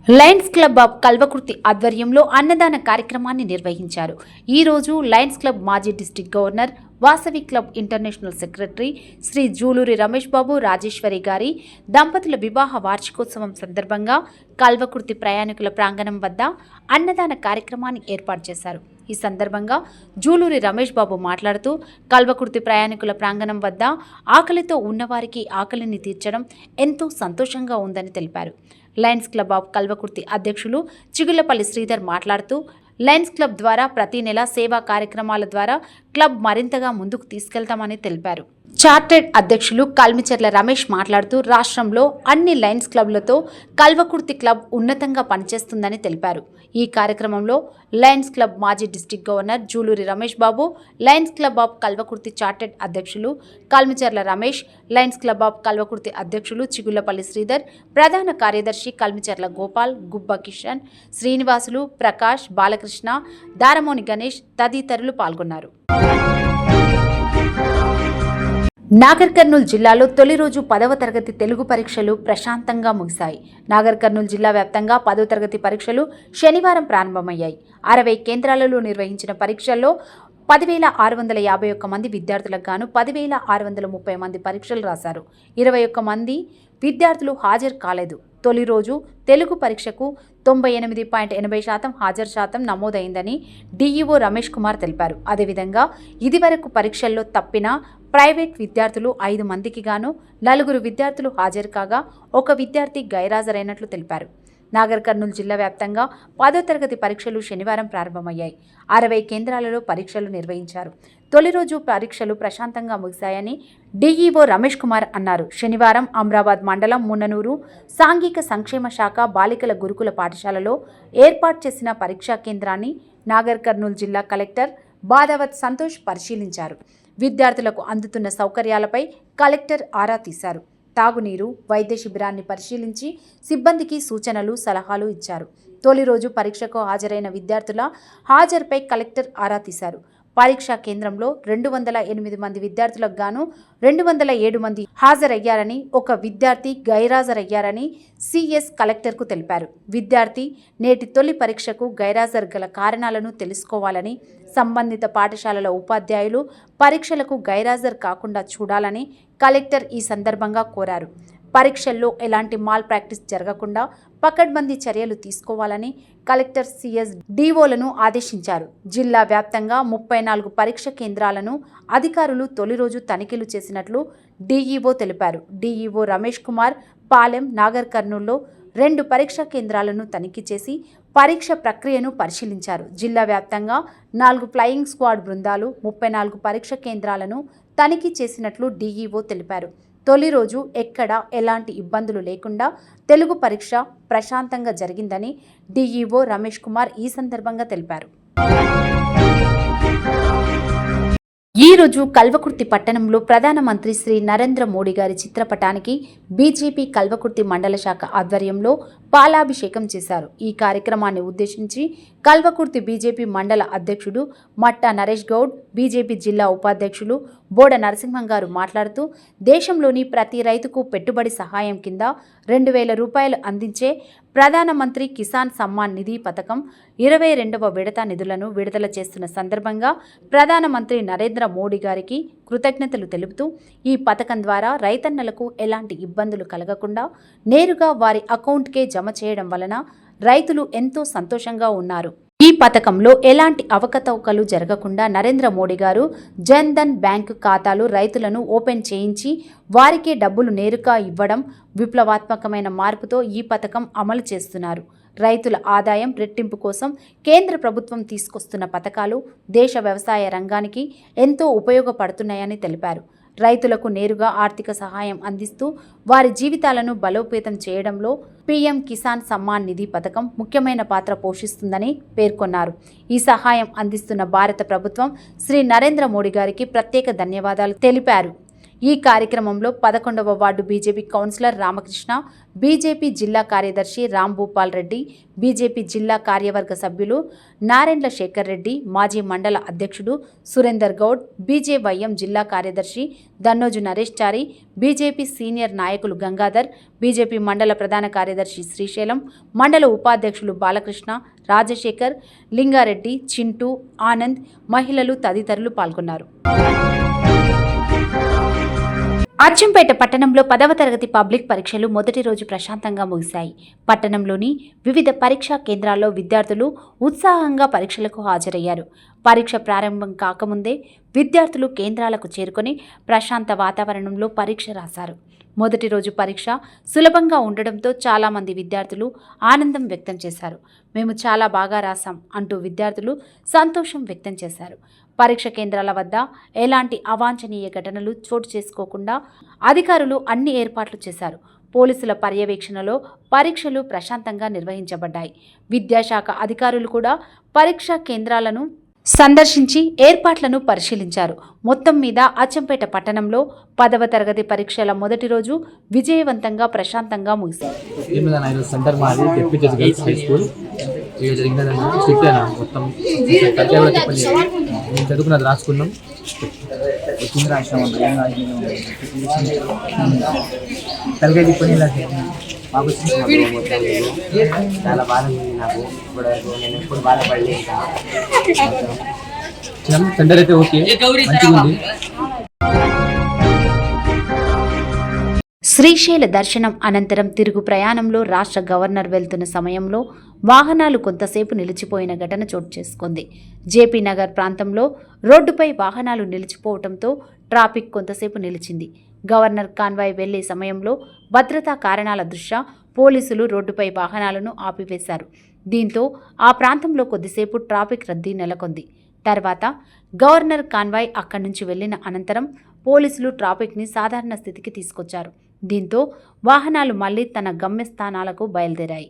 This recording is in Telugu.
లయన్స్ క్లబ్ ఆఫ్ కల్వకుర్తి ఆధ్వర్యంలో అన్నదాన కార్యక్రమాన్ని నిర్వహించారు. ఈ రోజు లయన్స్ క్లబ్ మాజీ district governor, Vasavi club international secretary Shri Juluri Ramesh Babu, Rajeshwari గారి దంపతుల వివాహ వార్షికోత్సవం సందర్భంగా కల్వకుర్తి ప్రయాణికుల ప్రాంగణం వద్ద అన్నదాన కార్యక్రమాన్ని ఏర్పాటు చేశారు. ఈ సందర్భంగా జూలూరి రమేష్ బాబు మాట్లాడుతూ, కల్వకుర్తి ప్రయాణికుల ప్రాంగణం వద్ద ఆకలితో ఉన్నవారికి ఆకలిని తీర్చడం ఎంతో సంతోషంగా ఉందని తెలిపారు. లయన్స్ క్లబ్ ఆఫ్ కల్వకుర్తి అధ్యక్షులు చిగుళ్లపల్లి శ్రీధర్ మాట్లాడుతూ, లయన్స్ క్లబ్ ద్వారా ప్రతి నెల సేవా కార్యక్రమాల ద్వారా క్లబ్ మరింతగా ముందుకు తీసుకెళ్తామని తెలిపారు. చార్టెడ్ అధ్యక్షులు కల్మిచర్ల రమేష్ మాట్లాడుతూ, రాష్ట్రంలో అన్ని లయన్స్ క్లబ్లతో కల్వకుర్తి క్లబ్ ఉన్నతంగా పనిచేస్తుందని తెలిపారు. ఈ కార్యక్రమంలో లయన్స్ క్లబ్ మాజీ district governor Juluri Ramesh Babu, lions club of Kalwakurthy chartered అధ్యక్షులు Kalmicherla Ramesh, lions club of Kalwakurthy అధ్యక్షులు చిగుళ్లపల్లి శ్రీధర్, ప్రధాన కార్యదర్శి కల్మిచర్ల గోపాల్, గుబ్బ కిషన్, శ్రీనివాసులు, ప్రకాష్, బాలకృష్ణ, దారమోని గణేష్ తదితరులు పాల్గొన్నారు. నాగర్ కర్నూలు జిల్లాలో తొలి రోజు 10వ తరగతి తెలుగు పరీక్షలు ప్రశాంతంగా ముగిశాయి. నాగర్ కర్నూలు జిల్లా వ్యాప్తంగా 10వ తరగతి పరీక్షలు శనివారం ప్రారంభమయ్యాయి. 60 కేంద్రాలలో నిర్వహించిన పరీక్షల్లో 10,651 మంది విద్యార్థులకు గాను 10,630 మంది పరీక్షలు రాశారు. 21 మంది విద్యార్థులు హాజరు కాలేదు. తొలి రోజు తెలుగు పరీక్షకు 98.80% హాజరు శాతం నమోదైందని డిఈఓ రమేష్ కుమార్ తెలిపారు. అదేవిధంగా ఇదివరకు పరీక్షల్లో తప్పిన ప్రైవేట్ విద్యార్థులు 5 మందికి గాను 4 విద్యార్థులు హాజరు కాగా 1 విద్యార్థి గైరాజరైనట్లు తెలిపారు. నాగర్ కర్నూలు జిల్లా వ్యాప్తంగా 10వ తరగతి పరీక్షలు శనివారం ప్రారంభమయ్యాయి. 60 కేంద్రాలలో పరీక్షలు నిర్వహించారు. తొలి రోజు పరీక్షలు ప్రశాంతంగా ముగిశాయని డిఈఓ రమేష్ కుమార్ అన్నారు. శనివారం అమ్రాబాద్ మండలం మున్ననూరు సాంఘిక సంక్షేమ శాఖ బాలికల గురుకుల పాఠశాలలో ఏర్పాటు చేసిన పరీక్షా కేంద్రాన్ని నాగర్ కర్నూలు జిల్లా కలెక్టర్ బాదావత్ సంతోష్ పరిశీలించారు. విద్యార్థులకు అందుతున్న సౌకర్యాలపై కలెక్టర్ ఆరా తీశారు. తాగునీరు, వైద్య శిబిరాన్ని పరిశీలించి సిబ్బందికి సూచనలు, సలహాలు ఇచ్చారు. తొలి రోజు పరీక్షకు హాజరైన విద్యార్థుల హాజరుపై కలెక్టర్ ఆరా తీశారు. పరీక్షా కేంద్రంలో 208 మంది విద్యార్థులకు గాను 207 మంది హాజరయ్యారని, 1 విద్యార్థి గైరాజరయ్యారని సిఎస్ కలెక్టర్కు తెలిపారు. విద్యార్థి నేటి తొలి పరీక్షకు గైరాజరు గల కారణాలను తెలుసుకోవాలని, సంబంధిత పాఠశాలల ఉపాధ్యాయులు పరీక్షలకు గైరాజరు కాకుండా చూడాలని కలెక్టర్ ఈ సందర్భంగా కోరారు. పరీక్షల్లో ఎలాంటి మాల్ ప్రాక్టీస్ జరగకుండా పకడ్బందీ చర్యలు తీసుకోవాలని కలెక్టర్ సిఎస్ డిఓలను ఆదేశించారు. జిల్లా వ్యాప్తంగా 34 పరీక్ష కేంద్రాలను అధికారులు తొలి రోజు తనిఖీలు చేసినట్లు డిఈఓ తెలిపారు. డిఈఓ రమేష్ కుమార్ పాలెం, నాగర్ కర్నూలులో 2 పరీక్షా కేంద్రాలను తనిఖీ చేసి పరీక్ష ప్రక్రియను పరిశీలించారు. జిల్లా వ్యాప్తంగా 4 ఫ్లయింగ్ స్క్వాడ్ బృందాలు 34 పరీక్ష కేంద్రాలను తనిఖీ చేసినట్లు డిఈఓ తెలిపారు. తొలి రోజు ఎక్కడా ఎలాంటి ఇబ్బందులు లేకుండా తెలుగు పరీక్ష ప్రశాంతంగా జరిగిందని డిఈఓ రమేష్ కుమార్ ఈ సందర్భంగా తెలిపారు. ఈ రోజు కల్వకుర్తి పట్టణంలో ప్రధానమంత్రి శ్రీ నరేంద్ర మోడీ గారి చిత్రపటానికి బీజేపీ కల్వకుర్తి మండల శాఖ ఆధ్వర్యంలో పాలాభిషేకం చేశారు. ఈ కార్యక్రమాన్ని ఉద్దేశించి కల్వకుర్తి బీజేపీ మండల అధ్యక్షుడు మట్టా నరేష్ గౌడ్, బీజేపీ జిల్లా ఉపాధ్యక్షులు బోడ నరసింహం గారు మాట్లాడుతూ, దేశంలోని ప్రతి రైతుకు పెట్టుబడి సహాయం కింద 2,000 రూపాయలు అందించే ప్రధానమంత్రి కిసాన్ సమ్మాన్ నిధి పథకం 22వ విడత నిధులను విడుదల చేస్తున్న సందర్భంగా ప్రధానమంత్రి నరేంద్ర మోడీ గారికి కృతజ్ఞతలు తెలుపుతూ, ఈ పథకం ద్వారా రైతన్నలకు ఎలాంటి ఇబ్బందులు కలగకుండా నేరుగా వారి అకౌంట్కే జమ చేయడం వలన రైతులు ఎంతో సంతోషంగా ఉన్నారు. ఈ పథకంలో ఎలాంటి అవకతవకలు జరగకుండా నరేంద్ర మోడీ గారు జన్ ధన్ బ్యాంకు ఖాతాలు రైతులను ఓపెన్ చేయించి వారికే డబ్బులు నేరుగా ఇవ్వడం విప్లవాత్మకమైన మార్పుతో ఈ పథకం అమలు చేస్తున్నారు. రైతుల ఆదాయం రెట్టింపు కోసం కేంద్ర ప్రభుత్వం తీసుకొస్తున్న పథకాలు దేశ వ్యవసాయ రంగానికి ఎంతో ఉపయోగపడుతున్నాయని తెలిపారు. రైతులకు నేరుగా ఆర్థిక సహాయం అందిస్తూ వారి జీవితాలను బలోపేతం చేయడంలో పీఎం కిసాన్ సమ్మాన్ నిధి పథకం ముఖ్యమైన పాత్ర పోషిస్తుందని పేర్కొన్నారు. ఈ సహాయం అందిస్తున్న భారత ప్రభుత్వం శ్రీ నరేంద్ర మోడీ గారికి ప్రత్యేక ధన్యవాదాలు తెలిపారు. ఈ కార్యక్రమంలో 11వ ward BJP councillor Ramakrishna, BJP జిల్లా కార్యదర్శి రాంభూపాల్ రెడ్డి, బీజేపీ జిల్లా కార్యవర్గ సభ్యులు నారెండ్ల శేఖర్ రెడ్డి, మాజీ మండల అధ్యక్షుడు సురేందర్ గౌడ్, బీజేవైఎం జిల్లా కార్యదర్శి దన్నోజు నరేష్ చారి, బీజేపీ సీనియర్ నాయకులు గంగాధర్, బీజేపీ మండల ప్రధాన కార్యదర్శి శ్రీశైలం, మండల ఉపాధ్యక్షులు బాలకృష్ణ, రాజశేఖర్, లింగారెడ్డి, చింటూ, ఆనంద్, మహిళలు తదితరులు పాల్గొన్నారు. అచ్చంపేట పట్టణంలో 10వ తరగతి పబ్లిక్ పరీక్షలు మొదటి రోజు ప్రశాంతంగా ముగిశాయి. పట్టణంలోని వివిధ పరీక్షా కేంద్రాల్లో విద్యార్థులు ఉత్సాహంగా పరీక్షలకు హాజరయ్యారు. పరీక్ష ప్రారంభం కాకముందే విద్యార్థులు కేంద్రాలకు చేరుకొని ప్రశాంత వాతావరణంలో పరీక్ష రాశారు. మొదటి రోజు పరీక్ష సులభంగా ఉండడంతో చాలామంది విద్యార్థులు ఆనందం వ్యక్తం చేశారు. మేము చాలా బాగా రాశాం అంటూ విద్యార్థులు సంతోషం వ్యక్తం చేశారు. పరీక్ష కేంద్రాల వద్ద ఎలాంటి అవాంఛనీయ ఘటనలు చోటు చేసుకోకుండా అధికారులు అన్ని ఏర్పాట్లు చేశారు. పోలీసుల పర్యవేక్షణలో పరీక్షలు ప్రశాంతంగా నిర్వహించబడ్డాయి. విద్యాశాఖ అధికారులు కూడా పరీక్షా కేంద్రాలను సందర్శించి ఏర్పాట్లను పరిశీలించారు. మొత్తం మీద అచ్చంపేట పట్టణంలో 10వ తరగతి పరీక్షల మొదటి రోజు విజయవంతంగా ప్రశాంతంగా ముగిశాయి. చదువుకున్నది రాసుకున్నాం. తలకాయ పని మాకు చాలా బాధ ఉంది. నాకు నేను ఎప్పుడు బాధపడలేదు. సెంటర్ అయితే ఓకే, మంచిగా ఉంది. శ్రీశైల దర్శనం అనంతరం తిరుగు ప్రయాణంలో రాష్ట్ర గవర్నర్ వెళ్తున్న సమయంలో వాహనాలు కొంతసేపు నిలిచిపోయిన ఘటన చోటు చేసుకుంది. జేపీ నగర్ ప్రాంతంలో రోడ్డుపై వాహనాలు నిలిచిపోవడంతో ట్రాఫిక్ కొంతసేపు నిలిచింది. గవర్నర్ కాన్వాయ్ వెళ్లే సమయంలో భద్రతా కారణాల దృష్ట్యా పోలీసులు రోడ్డుపై వాహనాలను ఆపివేశారు. దీంతో ఆ ప్రాంతంలో కొద్దిసేపు ట్రాఫిక్ రద్దీ నెలకొంది. తర్వాత గవర్నర్ కాన్వాయ్ అక్కడి నుంచి వెళ్లిన అనంతరం పోలీసులు ట్రాఫిక్ని సాధారణ స్థితికి తీసుకొచ్చారు. దీంతో వాహనాలు మళ్లీ తన గమ్యస్థానాలకు బయలుదేరాయి.